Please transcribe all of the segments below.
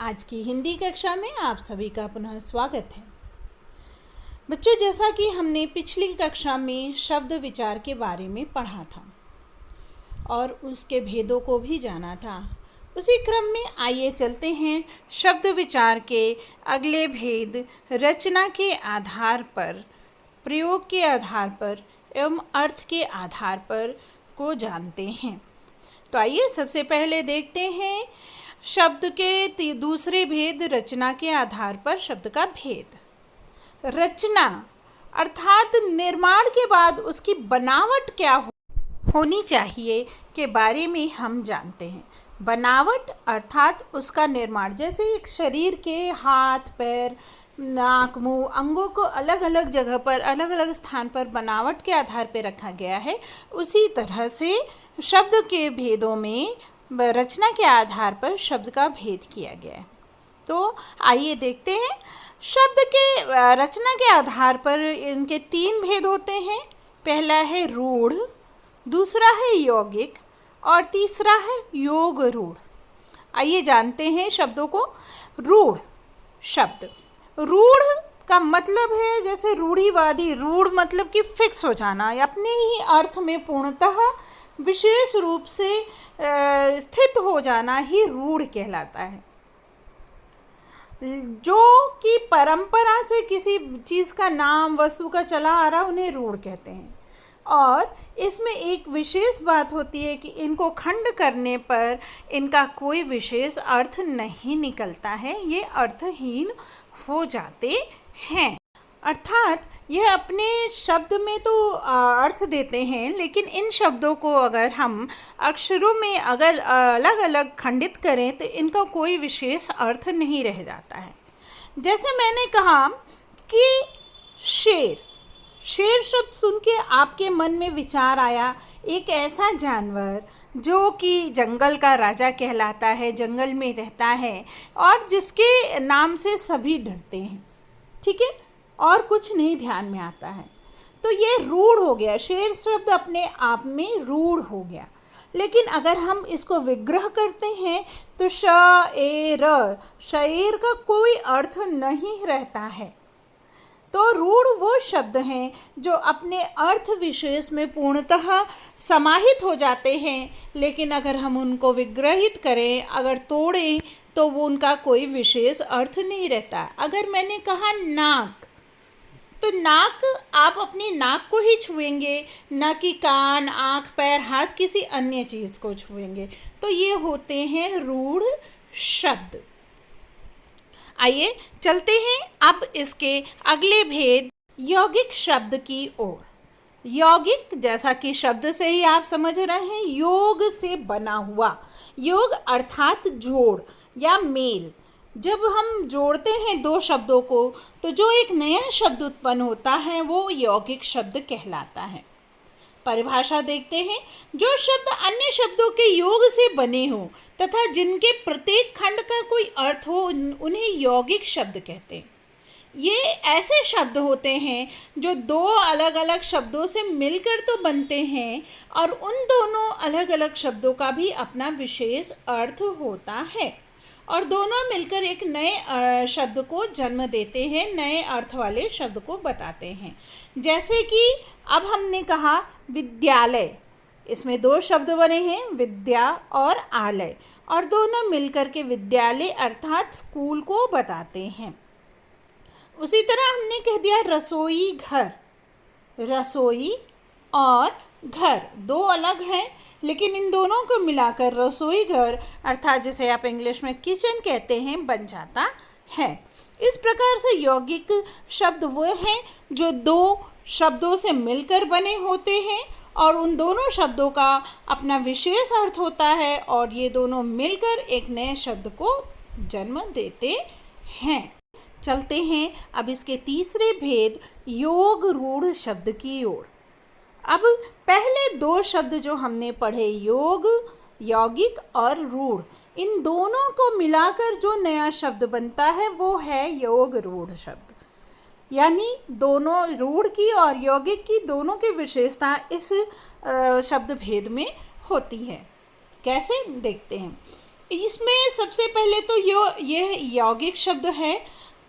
आज की हिंदी कक्षा में आप सभी का पुनः स्वागत है। बच्चों, जैसा कि हमने पिछली कक्षा में शब्द विचार के बारे में पढ़ा था और उसके भेदों को भी जाना था, उसी क्रम में आइए चलते हैं शब्द विचार के अगले भेद रचना के आधार पर, प्रयोग के आधार पर एवं अर्थ के आधार पर को जानते हैं। तो आइए सबसे पहले देखते हैं शब्द के दूसरे भेद रचना के आधार पर शब्द का भेद। रचना अर्थात निर्माण के बाद उसकी बनावट क्या होनी चाहिए के बारे में हम जानते हैं। बनावट अर्थात उसका निर्माण, जैसे एक शरीर के हाथ पैर नाक मुंह अंगों को अलग अलग जगह पर अलग अलग स्थान पर बनावट के आधार पर रखा गया है, उसी तरह से शब्द के भेदों में रचना के आधार पर शब्द का भेद किया गया है। तो आइए देखते हैं शब्द के रचना के आधार पर इनके तीन भेद होते हैं। पहला है रूढ़, दूसरा है यौगिक और तीसरा है योग रूढ़। आइए जानते हैं शब्दों को। रूढ़ शब्द, रूढ़ का मतलब है जैसे रूढ़िवादी, रूढ़ मतलब कि फिक्स हो जाना, अपने ही अर्थ में पूर्णतः विशेष रूप से स्थित हो जाना ही रूढ़ कहलाता है। जो कि परंपरा से किसी चीज़ का नाम वस्तु का चला आ रहा उन्हें रूढ़ कहते हैं। और इसमें एक विशेष बात होती है कि इनको खंड करने पर इनका कोई विशेष अर्थ नहीं निकलता है, ये अर्थहीन हो जाते हैं। अर्थात यह अपने शब्द में तो अर्थ देते हैं, लेकिन इन शब्दों को अगर हम अक्षरों में अगर अलग अलग खंडित करें तो इनका कोई विशेष अर्थ नहीं रह जाता है। जैसे मैंने कहा कि शेर, शेर शब्द सुन के आपके मन में विचार आया एक ऐसा जानवर जो कि जंगल का राजा कहलाता है, जंगल में रहता है और जिसके नाम से सभी डरते हैं, ठीक है, और कुछ नहीं ध्यान में आता है। तो ये रूढ़ हो गया, शेर शब्द अपने आप में रूढ़ हो गया। लेकिन अगर हम इसको विग्रह करते हैं तो शेर का कोई अर्थ नहीं रहता है। तो रूढ़ वो शब्द हैं जो अपने अर्थ विशेष में पूर्णतः समाहित हो जाते हैं, लेकिन अगर हम उनको विग्रहित करें, अगर तोड़ें, तो वो उनका कोई विशेष अर्थ नहीं रहता। अगर मैंने कहा नाक, तो नाक आप अपनी नाक को ही छुएंगे, न कि कान आँख पैर हाथ किसी अन्य चीज़ को छुएंगे। तो ये होते हैं रूढ़ शब्द। आइए चलते हैं अब इसके अगले भेद यौगिक शब्द की ओर। यौगिक, जैसा कि शब्द से ही आप समझ रहे हैं, योग से बना हुआ। योग अर्थात जोड़ या मेल। जब हम जोड़ते हैं दो शब्दों को तो जो एक नया शब्द उत्पन्न होता है वो यौगिक शब्द कहलाता है। परिभाषा देखते हैं। जो शब्द अन्य शब्दों के योग से बने हों तथा जिनके प्रत्येक खंड का कोई अर्थ हो उन्हें यौगिक शब्द कहते हैं। ये ऐसे शब्द होते हैं जो दो अलग अलग शब्दों से मिलकर तो बनते हैं और उन दोनों अलग अलग शब्दों का भी अपना विशेष अर्थ होता है और दोनों मिलकर एक नए शब्द को जन्म देते हैं, नए अर्थ वाले शब्द को बताते हैं। जैसे कि अब हमने कहा विद्यालय, इसमें दो शब्द बने हैं, विद्या और आलय, और दोनों मिलकर के विद्यालय अर्थात स्कूल को बताते हैं। उसी तरह हमने कह दिया रसोई घर, रसोई और घर दो अलग हैं, लेकिन इन दोनों को मिलाकर रसोई घर अर्थात जिसे आप इंग्लिश में किचन कहते हैं बन जाता है। इस प्रकार से यौगिक शब्द वो हैं जो दो शब्दों से मिलकर बने होते हैं और उन दोनों शब्दों का अपना विशेष अर्थ होता है और ये दोनों मिलकर एक नए शब्द को जन्म देते हैं। चलते हैं अब इसके तीसरे भेद योग रूढ़ शब्द की ओर। अब पहले दो शब्द जो हमने पढ़े, योग, यौगिक और रूढ़, इन दोनों को मिलाकर जो नया शब्द बनता है वो है योग रूढ़ शब्द। यानी दोनों रूढ़ की और यौगिक की दोनों की विशेषता इस शब्द भेद में होती है। कैसे देखते हैं। इसमें सबसे पहले तो यह यौगिक शब्द है,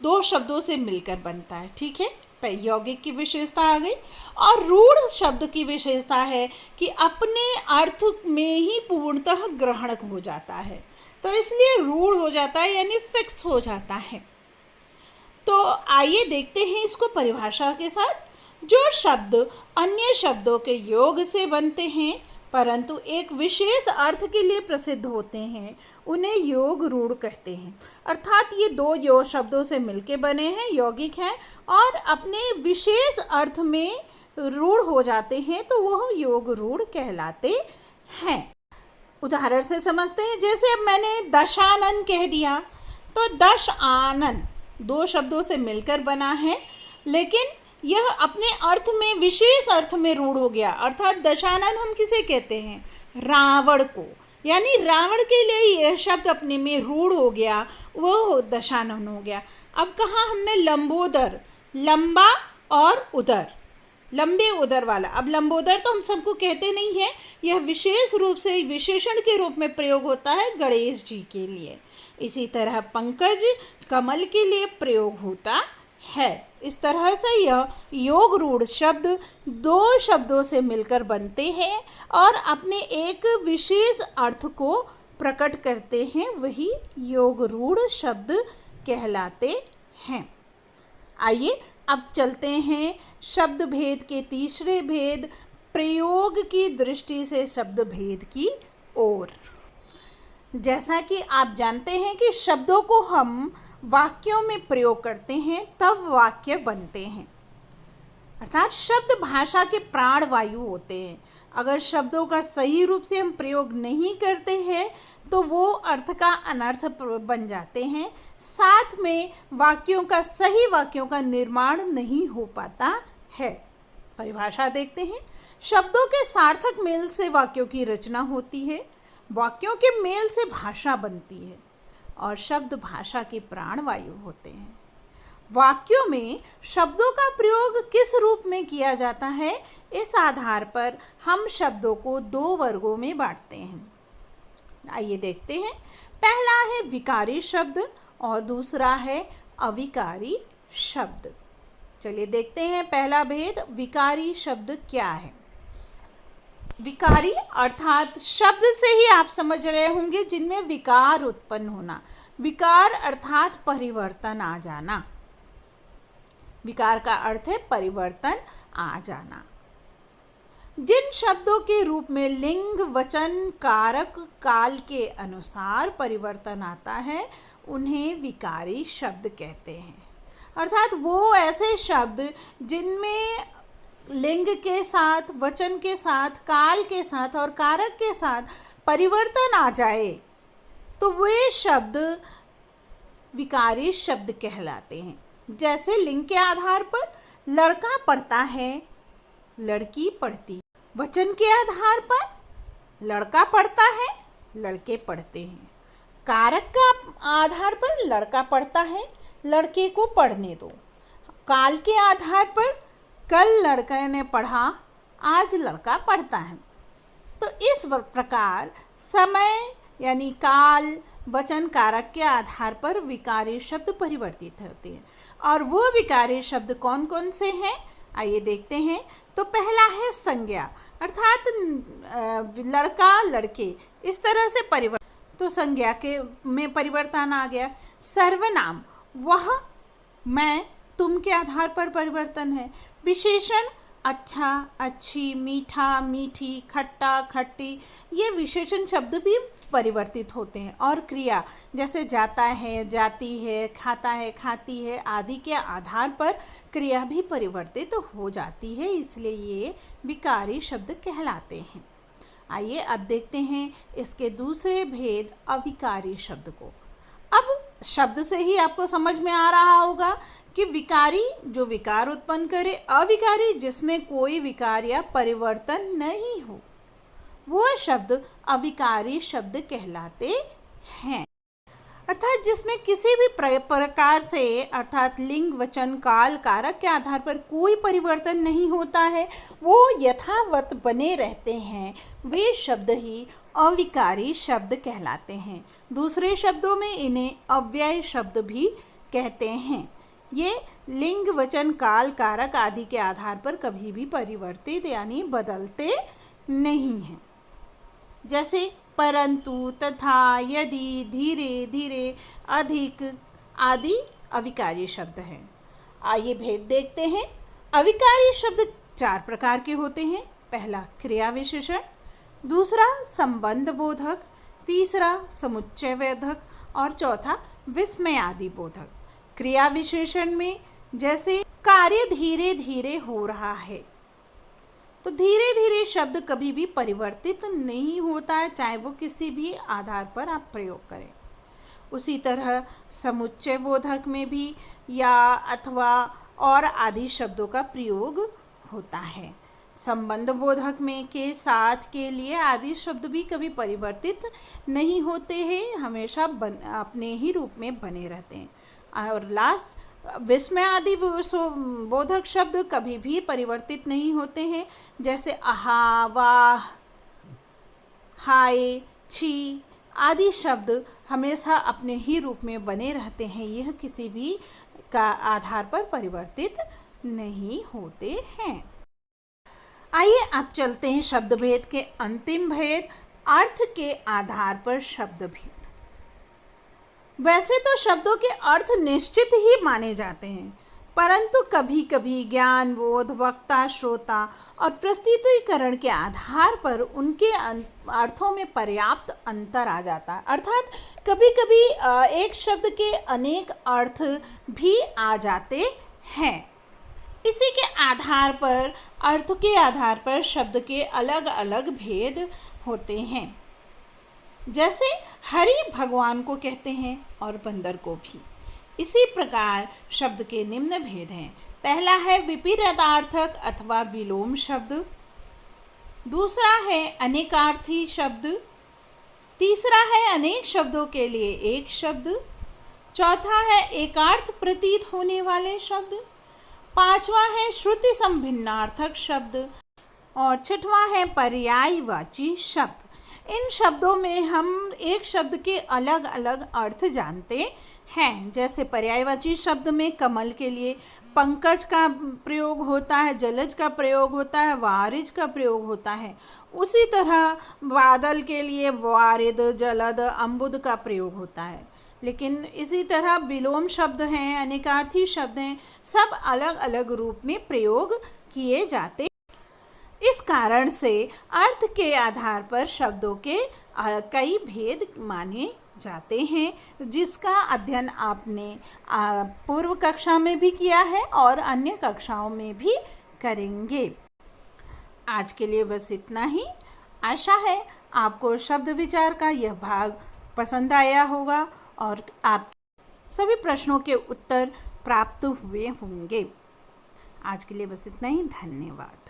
दो शब्दों से मिलकर बनता है, ठीक है। यौगिक की विशेषता आ गई। और रूढ़ शब्द की विशेषता है कि अपने अर्थ में ही पूर्णतः ग्रहण हो जाता है, तो इसलिए रूढ़ हो जाता है, यानी फिक्स हो जाता है। तो आइए देखते हैं इसको परिभाषा के साथ। जो शब्द अन्य शब्दों के योग से बनते हैं परंतु एक विशेष अर्थ के लिए प्रसिद्ध होते हैं, उन्हें योग रूढ़ कहते हैं। अर्थात ये दो योग शब्दों से मिलके बने हैं, यौगिक हैं, और अपने विशेष अर्थ में रूढ़ हो जाते हैं, तो वह योग रूढ़ कहलाते हैं। उदाहरण से समझते हैं। जैसे अब मैंने दशानन कह दिया, तो दश आनंद दो शब्दों से मिलकर बना है, लेकिन यह अपने अर्थ में विशेष अर्थ में रूढ़ हो गया। अर्थात दशानन हम किसे कहते हैं? रावण को, यानी रावण के लिए यह शब्द अपने में रूढ़ हो गया, वह दशानन हो गया। अब कहा हमने लंबोदर, लंबा और उदर, लंबे उदर वाला। अब लंबोदर तो हम सबको कहते नहीं हैं, यह विशेष रूप से विशेषण के रूप में प्रयोग होता है गणेश जी के लिए। इसी तरह पंकज कमल के लिए प्रयोग होता है। इस तरह से यह योग रूढ़ शब्द दो शब्दों से मिलकर बनते हैं और अपने एक विशेष अर्थ को प्रकट करते हैं, वही योग रूढ़ शब्द कहलाते हैं। आइए अब चलते हैं शब्द भेद के तीसरे भेद, प्रयोग की दृष्टि से शब्द भेद की ओर। जैसा कि आप जानते हैं कि शब्दों को हम वाक्यों में प्रयोग करते हैं तब वाक्य बनते हैं। अर्थात शब्द भाषा के प्राण वायु होते हैं। अगर शब्दों का सही रूप से हम प्रयोग नहीं करते हैं तो वो अर्थ का अनर्थ बन जाते हैं, साथ में सही वाक्यों का निर्माण नहीं हो पाता है। परिभाषा देखते हैं। शब्दों के सार्थक मेल से वाक्यों की रचना होती है, वाक्यों के मेल से भाषा बनती है और शब्द भाषा के प्राण वायु होते हैं। वाक्यों में शब्दों का प्रयोग किस रूप में किया जाता है, इस आधार पर हम शब्दों को दो वर्गों में बांटते हैं। आइए देखते हैं। पहला है विकारी शब्द और दूसरा है अविकारी शब्द। चलिए देखते हैं पहला भेद, विकारी शब्द क्या है। विकारी अर्थात शब्द से ही आप समझ रहे होंगे जिनमें विकार उत्पन्न होना। विकार अर्थात परिवर्तन आ जाना। विकार का अर्थ है परिवर्तन आ जाना। जिन शब्दों के रूप में लिंग, वचन, कारक, काल के अनुसार परिवर्तन आता है, उन्हें विकारी शब्द कहते हैं। अर्थात वो ऐसे शब्द जिनमें लिंग के साथ, वचन के साथ, काल के साथ और कारक के साथ परिवर्तन आ जाए तो वे शब्द विकारी शब्द कहलाते हैं। जैसे लिंग के आधार पर लड़का पढ़ता है, लड़की पढ़ती। वचन के आधार पर लड़का पढ़ता है, लड़के पढ़ते हैं। कारक का आधार पर लड़का पढ़ता है, लड़के को पढ़ने दो। काल के आधार पर कल लड़के ने पढ़ा, आज लड़का पढ़ता है। तो इस प्रकार समय यानी काल, वचन, कारक के आधार पर विकारी शब्द परिवर्तित होते हैं। और वो विकारी शब्द कौन कौन से हैं, आइए देखते हैं। तो पहला है संज्ञा, अर्थात लड़का, लड़के, इस तरह से परिवर्तन, तो संज्ञा के में परिवर्तन आ गया। सर्वनाम, वह, मैं, तुम के आधार पर परिवर्तन है। विशेषण, अच्छा, अच्छी, मीठा, मीठी, खट्टा, खट्टी, ये विशेषण शब्द भी परिवर्तित होते हैं। और क्रिया जैसे जाता है, जाती है, खाता है, खाती है आदि के आधार पर क्रिया भी परिवर्तित हो जाती है, इसलिए ये विकारी शब्द कहलाते हैं। आइए अब देखते हैं इसके दूसरे भेद, अविकारी शब्द को। अब शब्द से ही आपको समझ में आ रहा होगा कि विकारी जो विकार उत्पन्न करे, अविकारी जिसमें कोई विकार या परिवर्तन नहीं हो, वो शब्द अविकारी शब्द कहलाते हैं। अर्थात जिसमें किसी भी प्रकार से अर्थात लिंग, वचन, काल, कारक के आधार पर कोई परिवर्तन नहीं होता है, वो यथावत बने रहते हैं, वे शब्द ही अविकारी शब्द कहलाते हैं। दूसरे शब्दों में इन्हें अव्यय शब्द भी कहते हैं। ये लिंग, वचन, काल, कारक आदि के आधार पर कभी भी परिवर्तित यानी बदलते नहीं हैं। जैसे परंतु, तथा, यदि, धीरे, धीरे, अधिक आदि अविकारी शब्द हैं। आइए भेद देखते हैं। अविकारी शब्द 4 प्रकार के होते हैं। पहला क्रिया विशेषण, दूसरा संबंध बोधक, तीसरा समुच्चय बोधक और चौथा विस्मय आदि बोधक। क्रिया विशेषण में जैसे कार्य धीरे धीरे हो रहा है, तो धीरे धीरे शब्द कभी भी परिवर्तित नहीं होता है, चाहे वो किसी भी आधार पर आप प्रयोग करें। उसी तरह समुच्चय बोधक में भी या, अथवा और आदि शब्दों का प्रयोग होता है। संबंध बोधक में के, साथ, के लिए आदि शब्द भी कभी परिवर्तित नहीं होते हैं, हमेशा अपने ही रूप में बने रहते हैं। और लास्ट विस्मय आदि बोधक शब्द कभी भी परिवर्तित नहीं होते हैं, जैसे आहा, वाह, हाय, छी आदि शब्द हमेशा अपने ही रूप में बने रहते हैं, यह किसी भी का आधार पर परिवर्तित नहीं होते हैं। आइए अब चलते हैं शब्द भेद के अंतिम भेद, अर्थ के आधार पर शब्द भेद। वैसे तो शब्दों के अर्थ निश्चित ही माने जाते हैं, परंतु कभी कभी ज्ञान, बोध, वक्ता, श्रोता और प्रस्तुतीकरण के आधार पर उनके अर्थों में पर्याप्त अंतर आ जाता है। अर्थात कभी कभी एक शब्द के अनेक अर्थ भी आ जाते हैं। इसी के आधार पर, अर्थ के आधार पर शब्द के अलग अलग भेद होते हैं। जैसे हरि भगवान को कहते हैं और बंदर को भी। इसी प्रकार शब्द के निम्न भेद हैं। पहला है विपरीतार्थक अथवा विलोम शब्द, दूसरा है अनेकार्थी शब्द, तीसरा है अनेक शब्दों के लिए एक शब्द, चौथा है एकार्थ प्रतीत होने वाले शब्द, पांचवा है श्रुति संभिन्नार्थक शब्द और छठवां है पर्यायवाची शब्द। इन शब्दों में हम एक शब्द के अलग अलग अर्थ जानते हैं। जैसे पर्यायवाची शब्द में कमल के लिए पंकज का प्रयोग होता है, जलज का प्रयोग होता है, वारिज का प्रयोग होता है। उसी तरह बादल के लिए वारिद, जलद, अम्बुद का प्रयोग होता है। लेकिन इसी तरह विलोम शब्द हैं, अनेकार्थी शब्द हैं, सब अलग अलग रूप में प्रयोग किए जाते हैं। इस कारण से अर्थ के आधार पर शब्दों के कई भेद माने जाते हैं, जिसका अध्ययन आपने पूर्व कक्षा में भी किया है और अन्य कक्षाओं में भी करेंगे। आज के लिए बस इतना ही। आशा है आपको शब्द विचार का यह भाग पसंद आया होगा और आप सभी प्रश्नों के उत्तर प्राप्त हुए होंगे। आज के लिए बस इतना ही। धन्यवाद।